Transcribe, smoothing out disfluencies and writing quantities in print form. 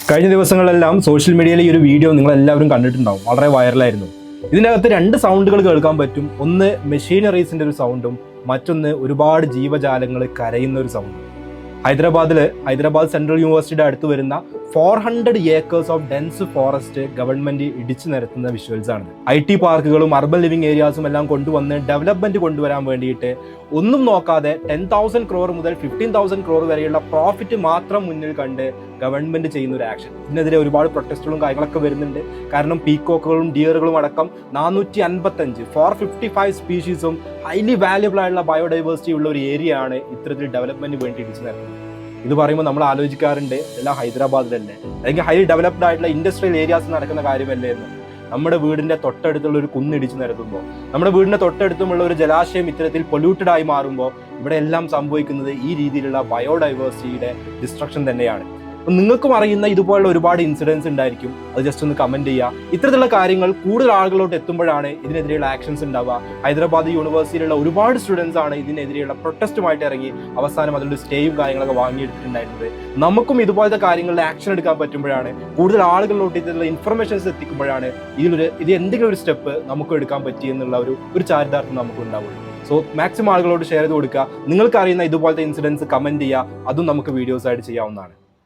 കഴിഞ്ഞ ദിവസങ്ങളിലെല്ലാം സോഷ്യൽ മീഡിയയിൽ ഈ ഒരു വീഡിയോ നിങ്ങളെല്ലാവരും കണ്ടിട്ടുണ്ടാവും. വളരെ വൈറലായിരുന്നു. ഇതിനകത്ത് രണ്ട് സൗണ്ടുകൾ കേൾക്കാൻ പറ്റും. ഒന്ന് മെഷീനറീസിന്റെ ഒരു സൗണ്ടും മറ്റൊന്ന് ഒരുപാട് ജീവജാലങ്ങൾ കരയുന്ന ഒരു സൗണ്ടും. ഹൈദരാബാദ് സെൻട്രൽ യൂണിവേഴ്സിറ്റിയുടെ അടുത്ത് വരുന്ന 400 acres of dense forest government ഇടിച്ചു നിരത്തുന്ന വിഷ്വൽസ് ആണ്. IT പാർക്കുകളും അർബൻ ലിവിംഗ് ഏരിയാസും എല്ലാം കൊണ്ടുവന്ന് ഡെവലപ്മെന്റ് കൊണ്ടുവരാൻ വേണ്ടിയിട്ട് ഒന്നും നോക്കാതെ 10,000 crore മുതൽ 15,000 crore വരെയുള്ള പ്രോഫിറ്റ് മാത്രം മുന്നിൽ കണ്ട് ഗവൺമെന്റ് ചെയ്യുന്ന ഒരു ആക്ഷൻ. ഇതിനെതിരെ ഒരുപാട് പ്രൊട്ടസ്റ്റുകളും കാര്യങ്ങളൊക്കെ വരുന്നുണ്ട്. കാരണം പീക്കോക്കുകളും ഡിയറുകളും അടക്കം 455 സ്പീഷീസും ഹൈലി വാല്യബിൾ ആയിട്ടുള്ള ബയോഡൈവേഴ്സിറ്റി ഉള്ള ഒരു ഏരിയ ആണ് ഇത്തരത്തിൽ ഡെവലപ്മെന്റ് വേണ്ടി ഇടിച്ചു നിരത്തുന്നത്. ഇത് പറയുമ്പോൾ നമ്മൾ ആലോചിക്കാറുണ്ട്, എല്ലാം ഹൈദരാബാദിലല്ലേ, അല്ലെങ്കിൽ ഹൈലി ഡെവലപ്ഡ് ആയിട്ടുള്ള ഇൻഡസ്ട്രിയൽ ഏരിയാസ് നടക്കുന്ന കാര്യമല്ലേ എന്ന്. നമ്മുടെ വീടിന്റെ തൊട്ടടുത്തുള്ള ഒരു കുന്നിടിച്ച് നിരത്തുമ്പോൾ, നമ്മുടെ വീടിന്റെ തൊട്ടടുത്തുമുള്ള ഒരു ജലാശയം ഇത്തരത്തിൽ പൊല്യൂട്ടഡ് ആയി മാറുമ്പോൾ ഇവിടെ എല്ലാം സംഭവിക്കുന്നത് ഈ രീതിയിലുള്ള ബയോഡൈവേഴ്സിറ്റിയുടെ ഡിസ്ട്രക്ഷൻ തന്നെയാണ്. അപ്പം നിങ്ങൾക്കും അറിയുന്ന ഇതുപോലുള്ള ഒരുപാട് ഇൻസിഡൻസ് ഉണ്ടായിരിക്കും. അത് ജസ്റ്റ് ഒന്ന് കമന്റ് ചെയ്യുക. ഇത്തരത്തിലുള്ള കാര്യങ്ങൾ കൂടുതൽ ആളുകളോട്ട് എത്തുമ്പോഴാണ് ഇതിനെതിരെയുള്ള ആക്ഷൻസ് ഉണ്ടാവുക. ഹൈദരാബാദ് യൂണിവേഴ്സിറ്റിയിലുള്ള ഒരുപാട് സ്റ്റുഡൻസ് ആണ് ഇതിനെതിരെയുള്ള പ്രൊട്ടസ്റ്റുമായിട്ട് ഇറങ്ങി അവസാനം അതിൻ്റെ സ്റ്റേയും കാര്യങ്ങളൊക്കെ വാങ്ങിയെടുത്തിട്ടുണ്ടായിരുന്നത്. നമുക്കും ഇതുപോലത്തെ കാര്യങ്ങളിൽ ആക്ഷൻ എടുക്കാൻ പറ്റുമ്പോഴാണ്, കൂടുതൽ ആളുകളിലോട്ട് ഇതിലുള്ള ഇൻഫർമേഷൻസ് എത്തിക്കുമ്പോഴാണ് ഇത് എന്തെങ്കിലും ഒരു സ്റ്റെപ്പ് നമുക്ക് എടുക്കാൻ പറ്റി എന്നുള്ള ഒരു ചാരിതാർത്ഥ്യം നമുക്ക് ഉണ്ടാവുള്ളൂ. സോ മാക്സിമം ആളുകളോട് ഷെയർ ചെയ്ത് കൊടുക്കുക. നിങ്ങൾക്ക് അറിയുന്ന ഇതുപോലത്തെ ഇൻസിഡൻസ് കമന്റ് ചെയ്യുക. അതും നമുക്ക് വീഡിയോസ് ആയിട്ട് ചെയ്യാവുന്നതാണ്.